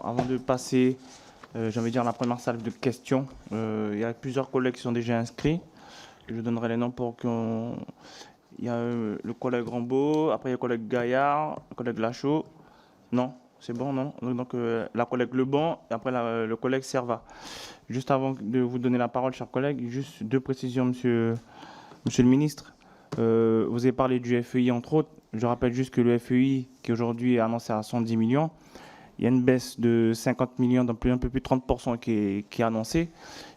avant de passer, j'ai envie de dire, la première salle de questions, il y a plusieurs collègues qui sont déjà inscrits. Je donnerai les noms pour qu'on... Il y a le collègue Rambaud, après il y a le collègue Gaillard, le collègue Lachaud. Non, c'est bon, non? Donc la collègue Lebon et après le collègue Serva. Juste avant de vous donner la parole, chers collègues, juste deux précisions, monsieur le ministre. Vous avez parlé du FEI, entre autres. Je rappelle juste que le FEI, qui aujourd'hui est annoncé à 110 millions, il y a une baisse de 50 millions, un peu plus de 30% qui est annoncée.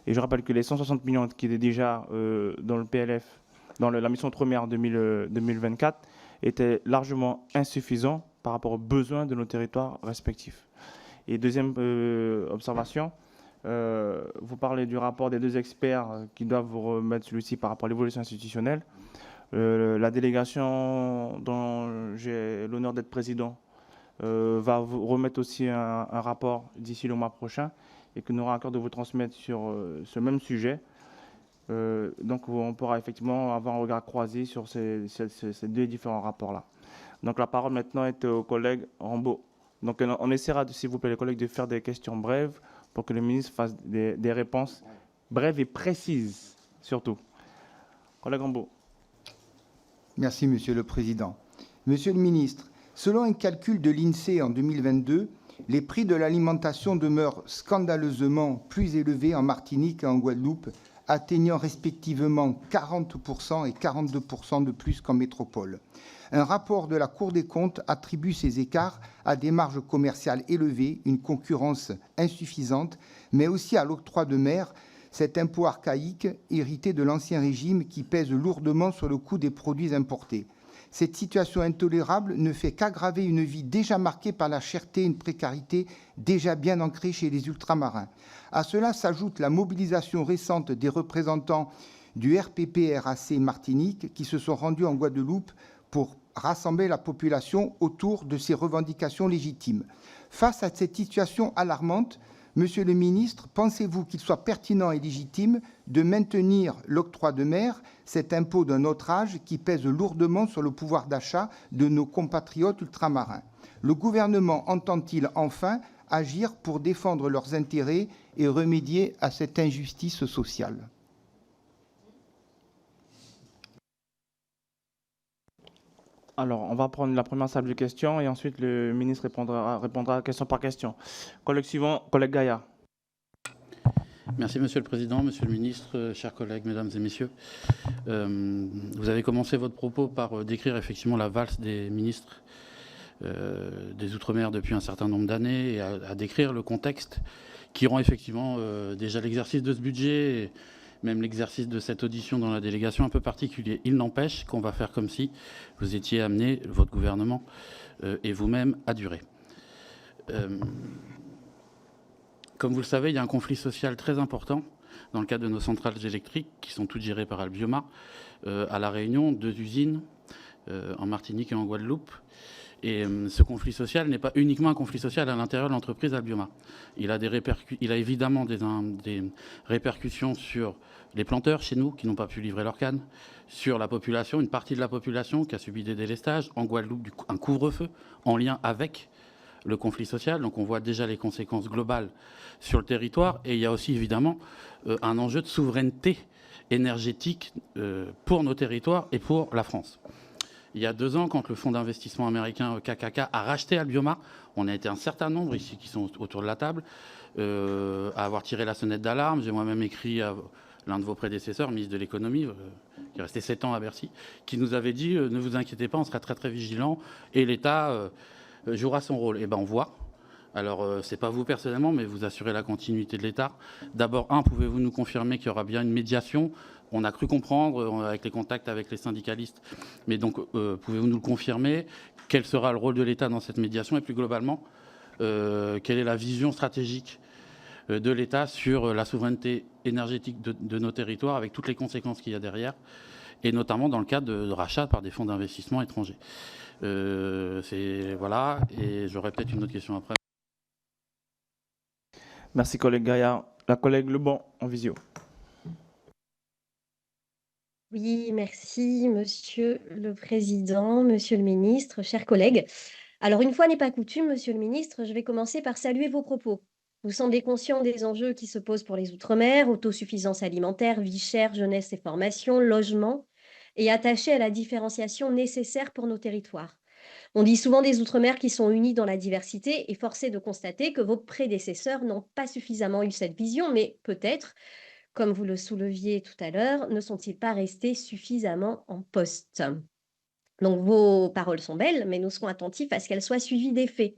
Et je rappelle que les 160 millions qui étaient déjà dans le PLF, dans la mission Outre-mer 2024, étaient largement insuffisants par rapport aux besoins de nos territoires respectifs. Et deuxième observation, vous parlez du rapport des deux experts qui doivent vous remettre celui-ci par rapport à l'évolution institutionnelle. La délégation dont j'ai l'honneur d'être président va vous remettre aussi un rapport d'ici le mois prochain et que nous aurons à cœur de vous transmettre sur ce même sujet. Donc on pourra effectivement avoir un regard croisé sur ces deux différents rapports-là. Donc la parole maintenant est au collègue Rambaud. Donc on essaiera, s'il vous plaît, les collègues, de faire des questions brèves pour que le ministre fasse des réponses brèves et précises, surtout. Collègue Rambaud. Merci, Monsieur le Président. Monsieur le ministre, selon un calcul de l'INSEE en 2022, les prix de l'alimentation demeurent scandaleusement plus élevés en Martinique et en Guadeloupe, atteignant respectivement 40% et 42% de plus qu'en métropole. Un rapport de la Cour des comptes attribue ces écarts à des marges commerciales élevées, une concurrence insuffisante, mais aussi à l'octroi de mer, cet impôt archaïque hérité de l'Ancien Régime qui pèse lourdement sur le coût des produits importés. Cette situation intolérable ne fait qu'aggraver une vie déjà marquée par la cherté et une précarité déjà bien ancrée chez les ultramarins. À cela s'ajoute la mobilisation récente des représentants du RPP-RAC Martinique qui se sont rendus en Guadeloupe pour rassembler la population autour de ces revendications légitimes. Face à cette situation alarmante, Monsieur le ministre, pensez-vous qu'il soit pertinent et légitime de maintenir l'octroi de mer, cet impôt d'un autre âge qui pèse lourdement sur le pouvoir d'achat de nos compatriotes ultramarins? Le gouvernement entend-il enfin agir pour défendre leurs intérêts et remédier à cette injustice sociale? Alors, on va prendre la première salle de questions et ensuite le ministre répondra question par question. Collègue suivant, collègue Gaillard. Merci, Monsieur le Président, Monsieur le Ministre, chers collègues, Mesdames et Messieurs. Vous avez commencé votre propos par décrire effectivement la valse des ministres des Outre-mer depuis un certain nombre d'années et à décrire le contexte qui rend effectivement déjà l'exercice de ce budget et même l'exercice de cette audition dans la délégation un peu particulier. Il n'empêche qu'on va faire comme si vous étiez amené, votre gouvernement et vous-même, à durer. Comme vous le savez, il y a un conflit social très important dans le cadre de nos centrales électriques qui sont toutes gérées par Albioma. À La Réunion, 2 usines, en Martinique et en Guadeloupe. Et ce conflit social n'est pas uniquement un conflit social à l'intérieur de l'entreprise Albioma. Il a évidemment des répercussions sur les planteurs chez nous qui n'ont pas pu livrer leurs cannes, sur la population, une partie de la population qui a subi des délestages, en Guadeloupe un couvre-feu en lien avec le conflit social. Donc on voit déjà les conséquences globales sur le territoire. Et il y a aussi évidemment un enjeu de souveraineté énergétique pour nos territoires et pour la France. Il y a 2 ans, quand le fonds d'investissement américain KKK a racheté Albioma, on a été un certain nombre ici qui sont autour de la table à avoir tiré la sonnette d'alarme. J'ai moi-même écrit à l'un de vos prédécesseurs, ministre de l'économie, qui est resté 7 ans à Bercy, qui nous avait dit ne vous inquiétez pas, on sera très très vigilant et l'État jouera son rôle. Et ben on voit. Alors, c'est pas vous personnellement, mais vous assurez la continuité de l'État. D'abord, pouvez-vous nous confirmer qu'il y aura bien une médiation? On a cru comprendre avec les contacts avec les syndicalistes. Mais donc, pouvez-vous nous le confirmer? Quel sera le rôle de l'État dans cette médiation? Et plus globalement, quelle est la vision stratégique de l'État sur la souveraineté énergétique de nos territoires, avec toutes les conséquences qu'il y a derrière, et notamment dans le cadre de rachat par des fonds d'investissement étrangers? Voilà, et j'aurais peut-être une autre question après. Merci, collègue Gaillard. La collègue Lebon, en visio. Oui, merci, Monsieur le Président, Monsieur le Ministre, chers collègues. Alors, une fois n'est pas coutume, Monsieur le ministre, je vais commencer par saluer vos propos. Vous semblez conscient des enjeux qui se posent pour les Outre-mer, autosuffisance alimentaire, vie chère, jeunesse et formation, logement, et attaché à la différenciation nécessaire pour nos territoires. On dit souvent des Outre-mer qui sont unis dans la diversité, et forcé de constater que vos prédécesseurs n'ont pas suffisamment eu cette vision, mais peut-être, comme vous le souleviez tout à l'heure, ne sont-ils pas restés suffisamment en poste. Donc vos paroles sont belles, mais nous serons attentifs à ce qu'elles soient suivies des faits.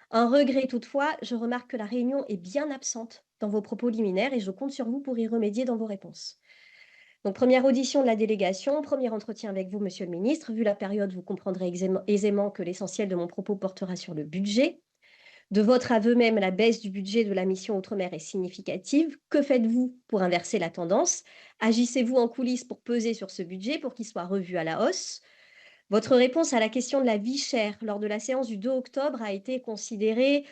Un regret toutefois, je remarque que la Réunion est bien absente dans vos propos liminaires et je compte sur vous pour y remédier dans vos réponses. Donc première audition de la délégation, premier entretien avec vous, Monsieur le Ministre. Vu la période, vous comprendrez aisément que l'essentiel de mon propos portera sur le budget. De votre aveu même, la baisse du budget de la mission Outre-mer est significative. Que faites-vous pour inverser la tendance? Agissez-vous en coulisses pour peser sur ce budget pour qu'il soit revu à la hausse? Votre réponse à la question de la vie chère lors de la séance du 2 octobre a été considérée,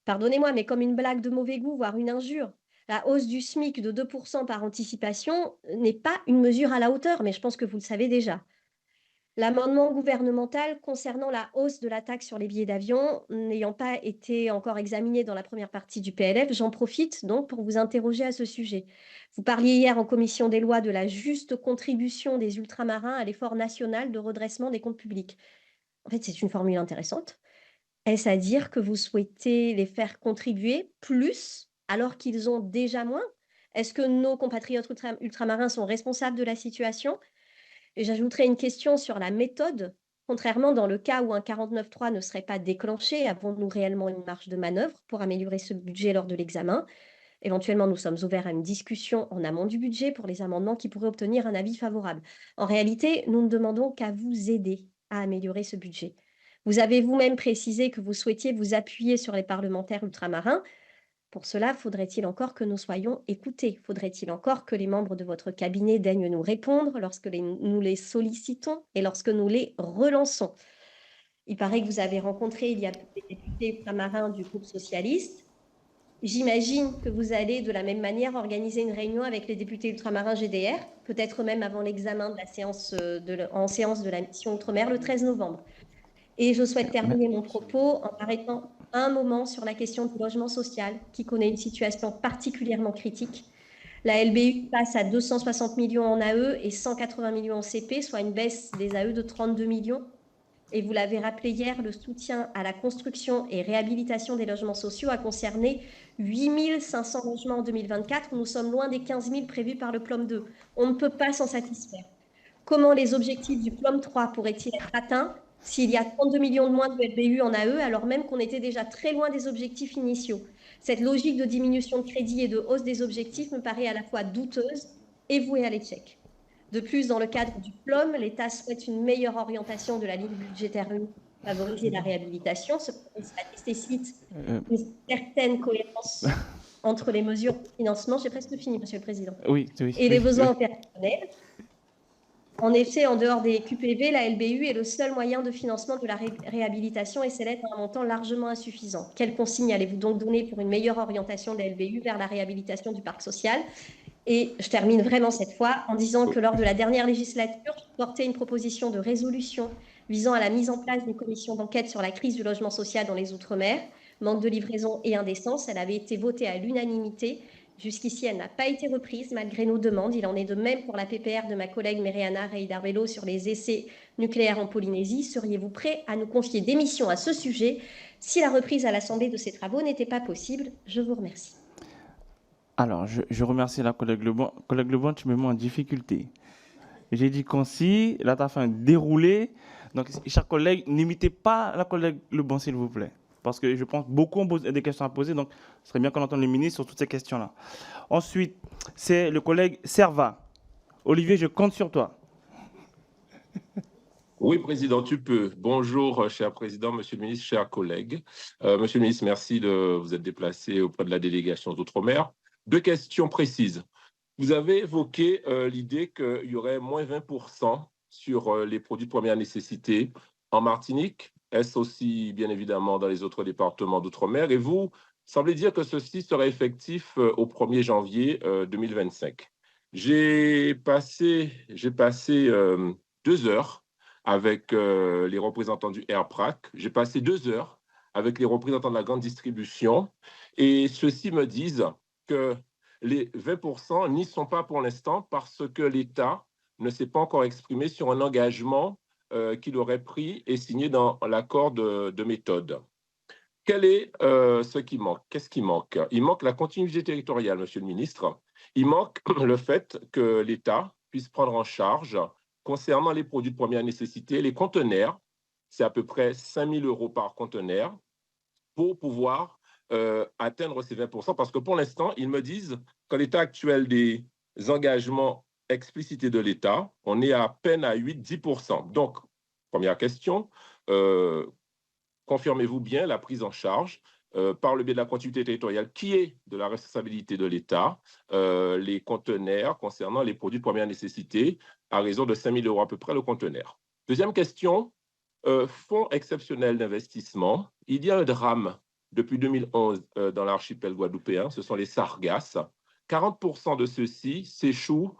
pardonnez-moi, mais comme une blague de mauvais goût, voire une injure. La hausse du SMIC de 2% par anticipation n'est pas une mesure à la hauteur, mais je pense que vous le savez déjà. L'amendement gouvernemental concernant la hausse de la taxe sur les billets d'avion n'ayant pas été encore examiné dans la première partie du PLF, j'en profite donc pour vous interroger à ce sujet. Vous parliez hier en commission des lois de la juste contribution des ultramarins à l'effort national de redressement des comptes publics. En fait, c'est une formule intéressante. Est-ce à dire que vous souhaitez les faire contribuer plus alors qu'ils ont déjà moins? Est-ce que nos compatriotes ultramarins sont responsables de la situation? Et j'ajouterai une question sur la méthode. Contrairement dans le cas où un 49.3 ne serait pas déclenché, avons-nous réellement une marge de manœuvre pour améliorer ce budget lors de l'examen? Éventuellement, nous sommes ouverts à une discussion en amont du budget pour les amendements qui pourraient obtenir un avis favorable. En réalité, nous ne demandons qu'à vous aider à améliorer ce budget. Vous avez vous-même précisé que vous souhaitiez vous appuyer sur les parlementaires ultramarins. Pour cela, faudrait-il encore que nous soyons écoutés? Faudrait-il encore que les membres de votre cabinet daignent nous répondre lorsque nous les sollicitons et lorsque nous les relançons? Il paraît que vous avez rencontré il y a peu des députés ultramarins du groupe socialiste. J'imagine que vous allez de la même manière organiser une réunion avec les députés ultramarins GDR, peut-être même avant l'examen de la séance en séance de la mission Outre-mer le 13 novembre. Et je souhaite terminer mon propos en arrêtant un moment sur la question du logement social, qui connaît une situation particulièrement critique. La LBU passe à 260 millions en AE et 180 millions en CP, soit une baisse des AE de 32 millions. Et vous l'avez rappelé hier, le soutien à la construction et réhabilitation des logements sociaux a concerné 8 500 logements en 2024. Nous sommes loin des 15 000 prévus par le PLOM 2. On ne peut pas s'en satisfaire. Comment les objectifs du PLOM 3 pourraient-ils être atteints s'il y a 32 millions de moins de LBU en AE, alors même qu'on était déjà très loin des objectifs initiaux? Cette logique de diminution de crédit et de hausse des objectifs me paraît à la fois douteuse et vouée à l'échec. De plus, dans le cadre du PLOM, l'État souhaite une meilleure orientation de la ligne budgétaire unique pour favoriser la réhabilitation. Ce nécessite une certaine cohérence entre les mesures de financement. J'ai presque fini, Monsieur le Président. Oui, et les besoins opérationnels. En effet, en dehors des QPV, la LBU est le seul moyen de financement de la réhabilitation et s'élève à un montant largement insuffisant. Quelles consignes allez-vous donc donner pour une meilleure orientation de la LBU vers la réhabilitation du parc social? Et je termine vraiment cette fois en disant que lors de la dernière législature, je portais une proposition de résolution visant à la mise en place d'une commission d'enquête sur la crise du logement social dans les Outre-mer. Manque de livraison et indécence, elle avait été votée à l'unanimité. Jusqu'ici, elle n'a pas été reprise malgré nos demandes. Il en est de même pour la PPR de ma collègue Mereana Reidarbello sur les essais nucléaires en Polynésie. Seriez-vous prêt à nous confier des missions à ce sujet si la reprise à l'Assemblée de ces travaux n'était pas possible? Je vous remercie. Alors, je remercie la collègue Lebon. Collègue Lebon, tu me mets en difficulté. J'ai dit concis, là, tu as fait un déroulé. Donc, chers collègues, n'imitez pas la collègue Lebon, s'il vous plaît. Parce que je pense beaucoup ont des questions à poser, donc ce serait bien qu'on entende le ministre sur toutes ces questions-là. Ensuite, c'est le collègue Serva. Olivier, je compte sur toi. Oui, Président, tu peux. Bonjour, cher Président, Monsieur le Ministre, chers collègues. Monsieur le Ministre, merci de vous être déplacé auprès de la délégation d'Outre-mer. 2 questions précises. Vous avez évoqué l'idée qu'il y aurait moins 20% sur les produits de première nécessité en Martinique. Est-ce aussi, bien évidemment, dans les autres départements d'Outre-mer? Et vous semblez dire que ceci serait effectif au 1er janvier 2025. J'ai passé 2 heures avec les représentants du RPRAC. J'ai passé 2 heures avec les représentants de la grande distribution et ceux-ci me disent que les 20% n'y sont pas pour l'instant parce que l'État ne s'est pas encore exprimé sur un engagement qu'il aurait pris et signé dans l'accord de méthode. Quel est ce qui manque? Qu'est-ce qui manque? Il manque la continuité territoriale, Monsieur le ministre. Il manque le fait que l'État puisse prendre en charge, concernant les produits de première nécessité, les conteneurs, c'est à peu près 5 000 € par conteneur, pour pouvoir atteindre ces 20%, parce que pour l'instant, ils me disent qu'en l'état actuel des engagements explicités de l'État, on est à peine à 8-10%. Donc, première question, confirmez-vous bien la prise en charge par le biais de la continuité territoriale qui est de la responsabilité de l'État, les conteneurs concernant les produits de première nécessité à raison de 5 000 € à peu près le conteneur. Deuxième question, fonds exceptionnel d'investissement. Il y a un drame depuis 2011 dans l'archipel guadeloupéen, ce sont les sargasses. 40% de ceux-ci s'échouent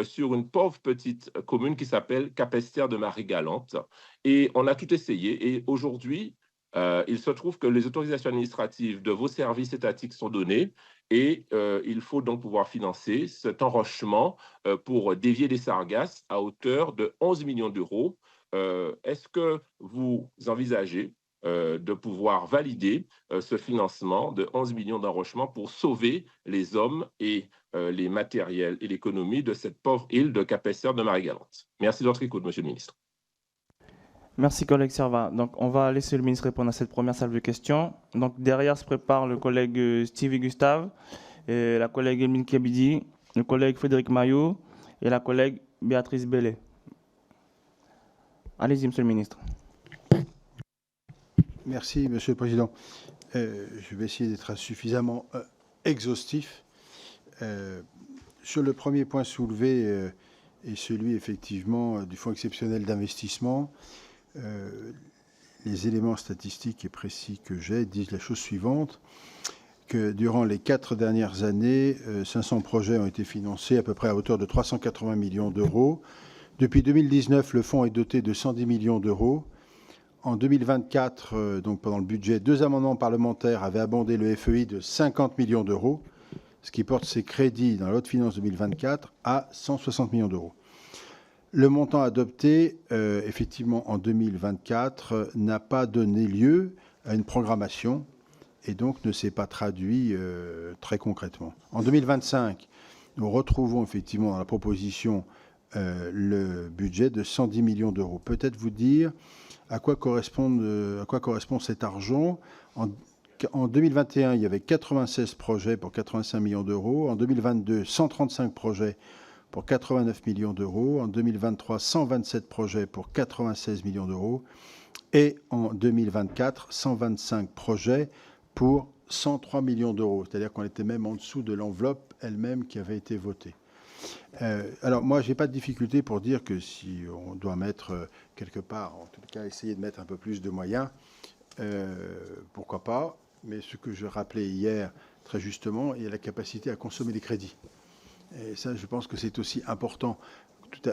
sur une pauvre petite commune qui s'appelle Capesterre de Marie-Galante. Et on a tout essayé. Et aujourd'hui, il se trouve que les autorisations administratives de vos services étatiques sont données et il faut donc pouvoir financer cet enrochement pour dévier les sargasses à hauteur de 11 millions d'euros. Est-ce que vous envisagez de pouvoir valider ce financement de 11 millions d'enrochements pour sauver les hommes et les matériels et l'économie de cette pauvre île de Capesterre de Marie-Galante? Merci de votre écoute, Monsieur le ministre. Merci, collègue Serva. Donc, on va laisser le ministre répondre à cette première salve de questions. Donc, derrière se prépare le collègue Stevie Gustave, et la collègue Emine Kebidi, le collègue Frédéric Maillot et la collègue Béatrice Bellet. Allez-y, Monsieur le ministre. Merci, Monsieur le Président. Je vais essayer d'être suffisamment exhaustif. Sur le premier point soulevé, et celui effectivement du Fonds exceptionnel d'investissement, les éléments statistiques et précis que j'ai disent la chose suivante, que durant les 4 dernières années, 500 projets ont été financés à peu près à hauteur de 380 millions d'euros. Depuis 2019, le fonds est doté de 110 millions d'euros. En 2024, donc pendant le budget, 2 amendements parlementaires avaient abondé le FEI de 50 millions d'euros, ce qui porte ses crédits dans la loi de finances 2024 à 160 millions d'euros. Le montant adopté, effectivement, en 2024, n'a pas donné lieu à une programmation et donc ne s'est pas traduit très concrètement. En 2025, nous retrouvons effectivement dans la proposition le budget de 110 millions d'euros. Peut-être vous dire à quoi correspond cet argent. En 2021, il y avait 96 projets pour 85 millions d'euros. En 2022, 135 projets pour 89 millions d'euros. En 2023, 127 projets pour 96 millions d'euros. Et en 2024, 125 projets pour 103 millions d'euros. C'est-à-dire qu'on était même en dessous de l'enveloppe elle-même qui avait été votée. Alors moi, je n'ai pas de difficulté pour dire que si on doit mettre quelque part, en tout cas essayer de mettre un peu plus de moyens, pourquoi pas. Mais ce que je rappelais hier, très justement, il y a la capacité à consommer des crédits. Et ça, je pense que c'est aussi important.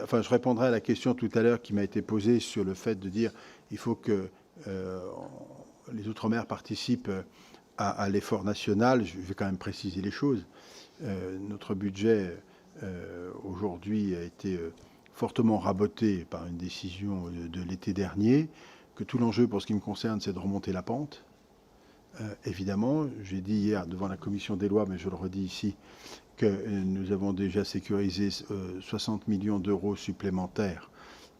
Enfin, je répondrai à la question tout à l'heure qui m'a été posée sur le fait de dire il faut que les Outre-mer participent à l'effort national. Je vais quand même préciser les choses. Notre budget, aujourd'hui, a été fortement raboté par une décision de l'été dernier, que tout l'enjeu, pour ce qui me concerne, c'est de remonter la pente. Évidemment, j'ai dit hier devant la commission des lois, mais je le redis ici, que nous avons déjà sécurisé 60 millions d'euros supplémentaires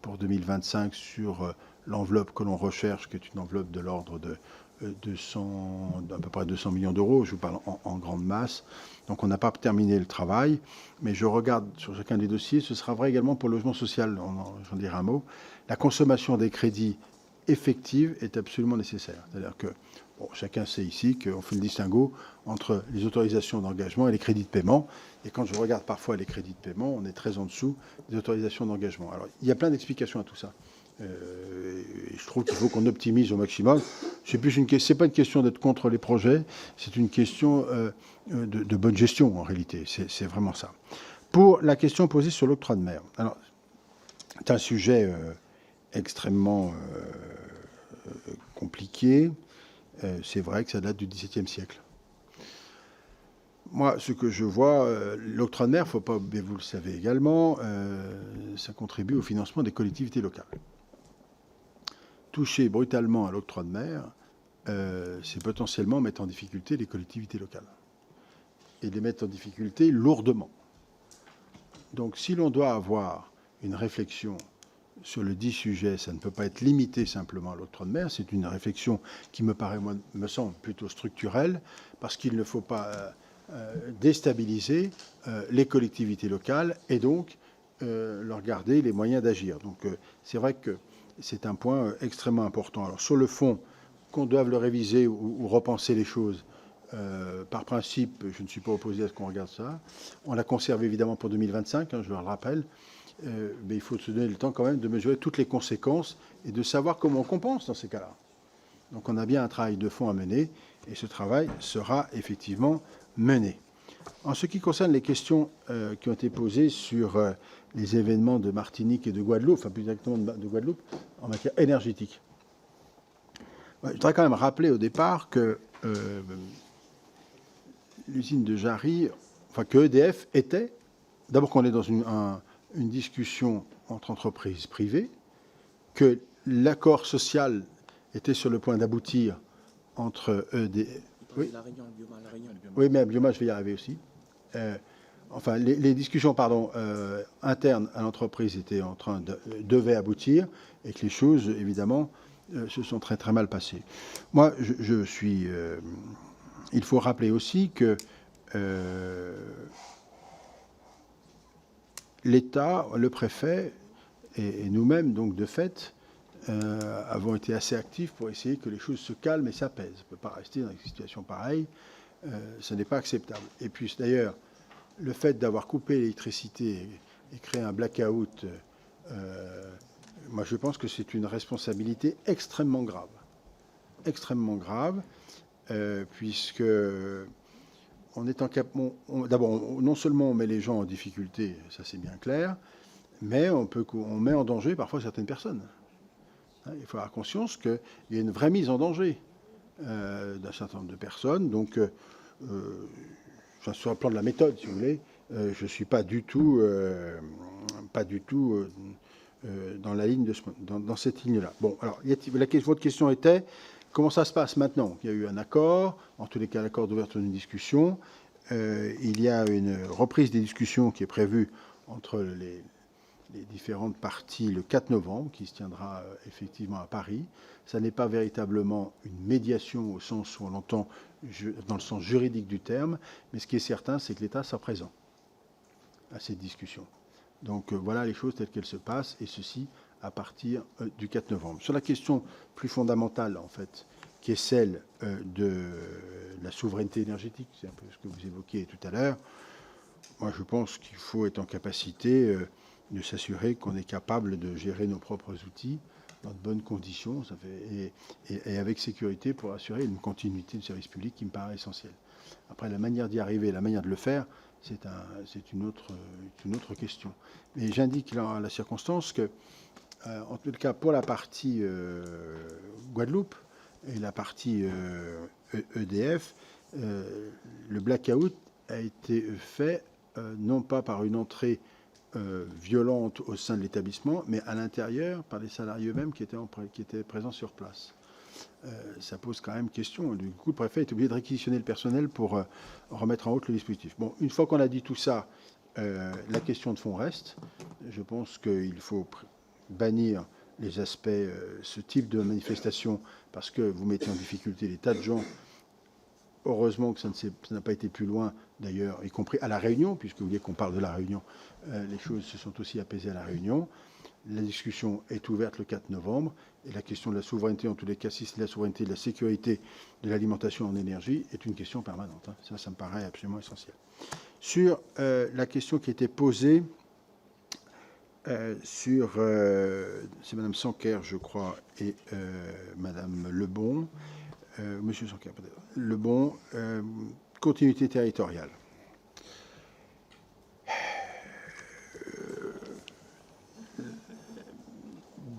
pour 2025 sur l'enveloppe que l'on recherche, qui est une enveloppe de l'ordre de à peu près 200 millions d'euros. Je vous parle en grande masse. Donc on n'a pas terminé le travail, mais je regarde sur chacun des dossiers. Ce sera vrai également pour le logement social, j'en dirai un mot. La consommation des crédits effective est absolument nécessaire. C'est-à-dire que chacun sait ici qu'on fait le distinguo entre les autorisations d'engagement et les crédits de paiement. Et quand je regarde parfois les crédits de paiement, on est très en dessous des autorisations d'engagement. Alors, il y a plein d'explications à tout ça. Je trouve qu'il faut qu'on optimise au maximum. C'est pas une question d'être contre les projets, c'est une question de bonne gestion, en réalité. C'est vraiment ça. Pour la question posée sur l'octroi de mer, alors, c'est un sujet extrêmement compliqué. C'est vrai que ça date du XVIIe siècle. Moi, ce que je vois, l'octroi de mer, faut pas, mais vous le savez également, ça contribue au financement des collectivités locales. Toucher brutalement à l'octroi de mer, c'est potentiellement mettre en difficulté les collectivités locales. Et les mettre en difficulté lourdement. Donc, si l'on doit avoir une réflexion sur le dit sujet, ça ne peut pas être limité simplement à l'octroi de mer. C'est une réflexion qui me paraît, moi, me semble plutôt structurelle, parce qu'il ne faut pas déstabiliser les collectivités locales et donc leur garder les moyens d'agir. Donc, c'est vrai que c'est un point extrêmement important. Alors, sur le fond, qu'on doive le réviser ou repenser les choses, par principe, je ne suis pas opposé à ce qu'on regarde ça. On la conserve évidemment pour 2025, je le rappelle, mais il faut se donner le temps quand même de mesurer toutes les conséquences et de savoir comment on compense dans ces cas-là. Donc on a bien un travail de fond à mener et ce travail sera effectivement mené. En ce qui concerne les questions qui ont été posées sur les événements de Martinique et de Guadeloupe, enfin plus exactement de Guadeloupe, en matière énergétique, je voudrais quand même rappeler au départ que l'usine de Jarry, enfin que EDF était, d'abord qu'on est dans une discussion entre entreprises privées, que l'accord social était sur le point d'aboutir entre EDF. Oui, oui, mais à Bioma, je vais y arriver aussi. Enfin, les discussions, internes à l'entreprise devaient aboutir et que les choses, évidemment, se sont très très mal passées. Moi, je suis. Il faut rappeler aussi que l'État, le préfet et nous-mêmes, donc de fait, avons été assez actifs pour essayer que les choses se calment et s'apaisent. On ne peut pas rester dans une situation pareille. Ce n'est pas acceptable. Et puis d'ailleurs, le fait d'avoir coupé l'électricité et créé un blackout, moi je pense que c'est une responsabilité extrêmement grave. Extrêmement grave, puisque on est en cap. D'abord, non seulement on met les gens en difficulté, ça c'est bien clair, mais on met en danger parfois certaines personnes. Il faut avoir conscience qu'il y a une vraie mise en danger d'un certain nombre de personnes. Donc, sur le plan de la méthode, si vous voulez, je ne suis pas du tout, dans la ligne dans cette ligne-là. Bon, alors, votre question était comment ça se passe maintenant? Il y a eu un accord, en tous les cas, l'accord d'ouverture d'une discussion. Il y a une reprise des discussions qui est prévue entre les différentes parties le 4 novembre, qui se tiendra effectivement à Paris. Ça n'est pas véritablement une médiation au sens où on l'entend dans le sens juridique du terme, mais ce qui est certain, c'est que l'État sera présent à cette discussion. Donc voilà les choses telles qu'elles se passent, et ceci à partir du 4 novembre. Sur la question plus fondamentale, en fait, qui est celle de la souveraineté énergétique, c'est un peu ce que vous évoquiez tout à l'heure, moi je pense qu'il faut être en capacité de s'assurer qu'on est capable de gérer nos propres outils dans de bonnes conditions et avec sécurité pour assurer une continuité du service public qui me paraît essentielle. Après, la manière d'y arriver, la manière de le faire, c'est une autre question. Mais j'indique dans la circonstance que, en tout cas pour la partie Guadeloupe et la partie EDF, le blackout a été fait non pas par une entrée violente au sein de l'établissement, mais à l'intérieur par les salariés eux-mêmes qui étaient présents sur place. Ça pose quand même question. Du coup, le préfet est obligé de réquisitionner le personnel pour remettre en route le dispositif. Bon, une fois qu'on a dit tout ça, la question de fond reste. Je pense qu'il faut bannir les aspects, ce type de manifestation, parce que vous mettez en difficulté des tas de gens. Heureusement que ça n'a pas été plus loin, d'ailleurs, y compris à La Réunion, puisque vous voulez qu'on parle de La Réunion. Les choses se sont aussi apaisées à La Réunion. La discussion est ouverte le 4 novembre, et la question de la souveraineté, en tous les cas, si c'est la souveraineté de la sécurité de l'alimentation en énergie, est une question permanente. Ça me paraît absolument essentiel. Sur la question qui a été posée c'est Mme Sanquer, je crois, et Mme Lebon, Monsieur Sanquer, peut-être. Lebon, continuité territoriale.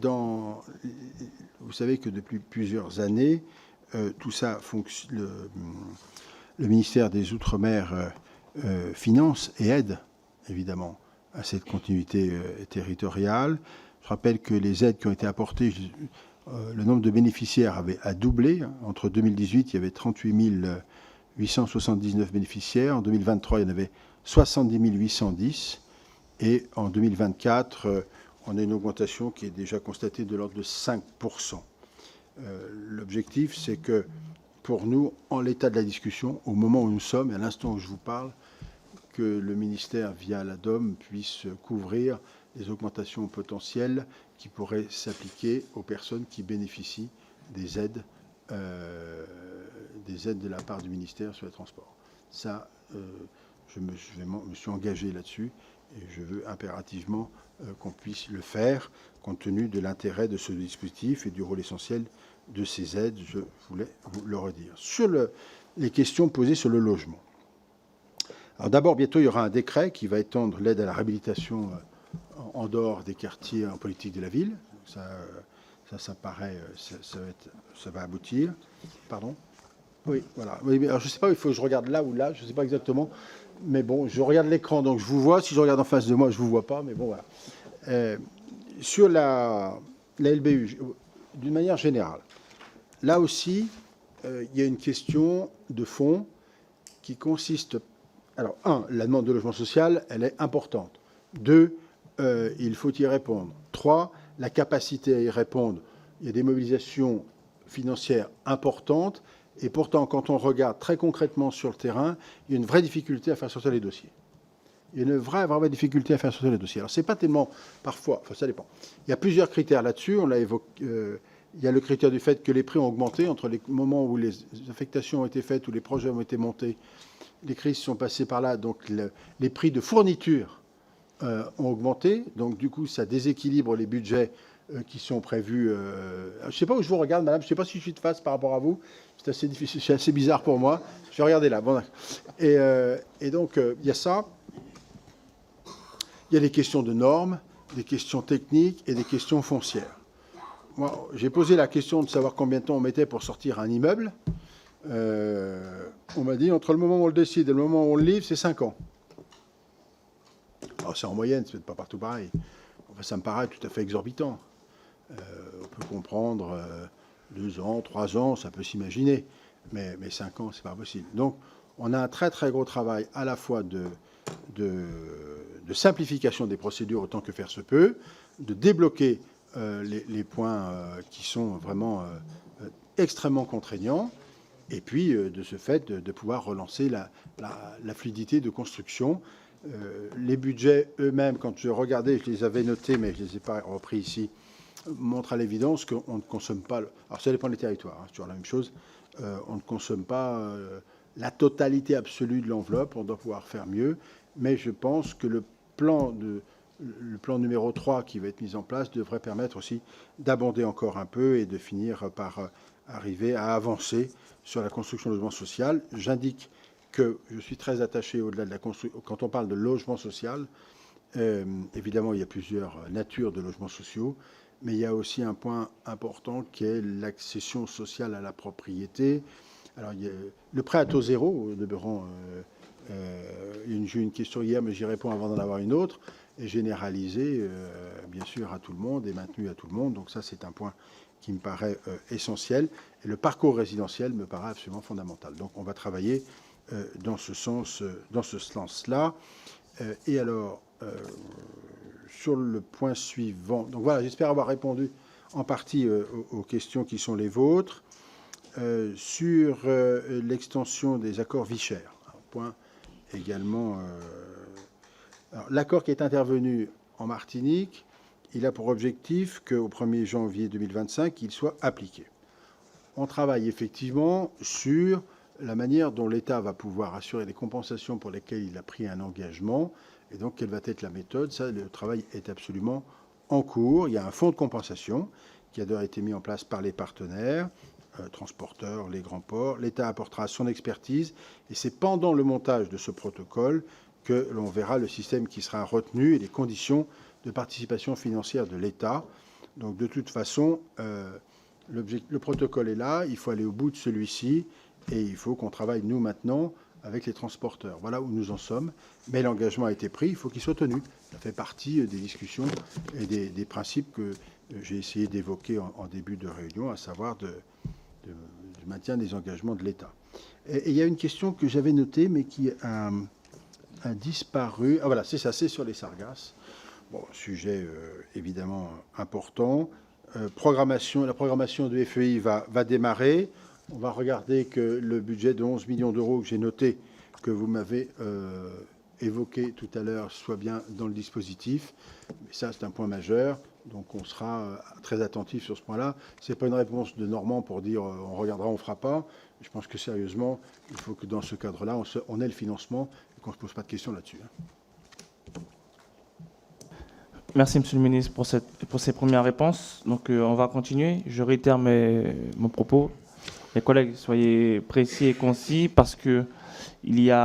vous savez que depuis plusieurs années, tout ça fonctionne. Le ministère des Outre-mer finance et aide, évidemment, à cette continuité territoriale. Je rappelle que les aides qui ont été apportées, le nombre de bénéficiaires a doublé. Entre 2018, il y avait 38 879 bénéficiaires. En 2023, il y en avait 70 810. Et en 2024, on a une augmentation qui est déjà constatée de l'ordre de 5%. L'objectif, c'est que pour nous, en l'état de la discussion, au moment où nous sommes, et à l'instant où je vous parle, que le ministère, via la DOM, puisse couvrir les augmentations potentielles qui pourraient s'appliquer aux personnes qui bénéficient des aides de la part du ministère sur les transports. Ça, je me suis engagé là-dessus et je veux impérativement qu'on puisse le faire compte tenu de l'intérêt de ce dispositif et du rôle essentiel de ces aides, je voulais vous le redire. Sur les questions posées sur le logement. Alors d'abord, bientôt, il y aura un décret qui va étendre l'aide à la réhabilitation en dehors des quartiers en politique de la ville. Ça paraît, ça va aboutir. Pardon ? Oui, voilà. Oui, alors je ne sais pas, il faut que je regarde là ou là, je ne sais pas exactement. Mais bon, je regarde l'écran, donc je vous vois. Si je regarde en face de moi, je ne vous vois pas, mais bon, voilà. Sur la LBU, d'une manière générale, là aussi, il y a une question de fond qui consiste... Alors, la demande de logement social, elle est importante. 2, il faut y répondre. 3, la capacité à y répondre. Il y a des mobilisations financières importantes. Et pourtant, quand on regarde très concrètement sur le terrain, il y a une vraie difficulté à faire sortir les dossiers. Il y a une vraie difficulté à faire sortir les dossiers. Alors, c'est pas tellement, parfois, enfin, ça dépend. Il y a plusieurs critères là-dessus. On l'a évoqué. Il y a le critère du fait que les prix ont augmenté entre les moments où les affectations ont été faites, où les projets ont été montés. Les crises sont passées par là. Donc, les prix de fourniture ont augmenté. Donc, du coup, ça déséquilibre les budgets qui sont prévus. Je ne sais pas où je vous regarde, madame. Je ne sais pas si je suis de face par rapport à vous. C'est assez difficile, c'est assez bizarre pour moi. Je vais regarder là. Bon, et donc, il y a ça. Il y a des questions de normes, des questions techniques et des questions foncières. Moi, j'ai posé la question de savoir combien de temps on mettait pour sortir un immeuble. On m'a dit, entre le moment où on le décide et le moment où on le livre, c'est 5 ans. Alors, c'est en moyenne, c'est peut-être pas partout pareil. Enfin, ça me paraît tout à fait exorbitant. On peut comprendre 2 ans, 3 ans, ça peut s'imaginer. Mais 5 ans, c'est pas possible. Donc, on a un très, très gros travail à la fois de simplification des procédures autant que faire se peut, de débloquer les points qui sont vraiment extrêmement contraignants, et puis de ce fait de pouvoir relancer la fluidité de construction. Les budgets eux-mêmes, quand je regardais, je les avais notés, mais je ne les ai pas repris ici, montrent à l'évidence qu'on ne consomme pas... Alors ça dépend des territoires, hein, c'est toujours la même chose. On ne consomme pas la totalité absolue de l'enveloppe, on doit pouvoir faire mieux, mais je pense que le plan numéro 3 qui va être mis en place devrait permettre aussi d'abonder encore un peu et de finir par arriver à avancer sur la construction de logement social. J'indique que je suis très attaché au-delà de la construction. Quand on parle de logement social, évidemment, il y a plusieurs natures de logements sociaux, mais il y a aussi un point important qui est l'accession sociale à la propriété. Alors, il y a le prêt à taux zéro, demeurant... j'ai eu une question hier, mais j'y réponds avant d'en avoir une autre, est généralisé, bien sûr, à tout le monde et maintenu à tout le monde. Donc ça, c'est un point qui me paraît essentiel. Et le parcours résidentiel me paraît absolument fondamental. Donc on va travailler dans ce sens-là. Et alors, sur le point suivant, donc voilà, j'espère avoir répondu en partie aux questions qui sont les vôtres. Sur l'extension des accords Vichères, point également. L'accord qui est intervenu en Martinique, il a pour objectif qu'au 1er janvier 2025, il soit appliqué. On travaille effectivement sur la manière dont l'État va pouvoir assurer les compensations pour lesquelles il a pris un engagement, et donc quelle va être la méthode. Ça, le travail est absolument en cours. Il y a un fonds de compensation qui a d'ailleurs été mis en place par les partenaires, transporteurs, les grands ports. L'État apportera son expertise, et c'est pendant le montage de ce protocole que l'on verra le système qui sera retenu et les conditions de participation financière de l'État. Donc de toute façon, le protocole est là, il faut aller au bout de celui-ci et il faut qu'on travaille, nous, maintenant, avec les transporteurs. Voilà où nous en sommes. Mais l'engagement a été pris, il faut qu'il soit tenu. Ça fait partie des discussions et des principes que j'ai essayé d'évoquer en début de réunion, à savoir du maintien des engagements de l'État. Et il y a une question que j'avais notée, mais qui a disparu. Ah voilà, c'est ça, c'est sur les sargasses. Bon, sujet évidemment important. La programmation de FEI va démarrer. On va regarder que le budget de 11 millions d'euros que j'ai noté, que vous m'avez évoqué tout à l'heure, soit bien dans le dispositif. Mais ça, c'est un point majeur. Donc on sera très attentif sur ce point-là. Ce n'est pas une réponse de Normand pour dire on regardera, on ne fera pas. Je pense que sérieusement, il faut que dans ce cadre-là, on ait le financement et qu'on ne se pose pas de questions là-dessus. Merci, Monsieur le ministre, pour ces premières réponses. Donc, on va continuer. Je réitère mon propos. Les collègues, soyez précis et concis parce qu'il y a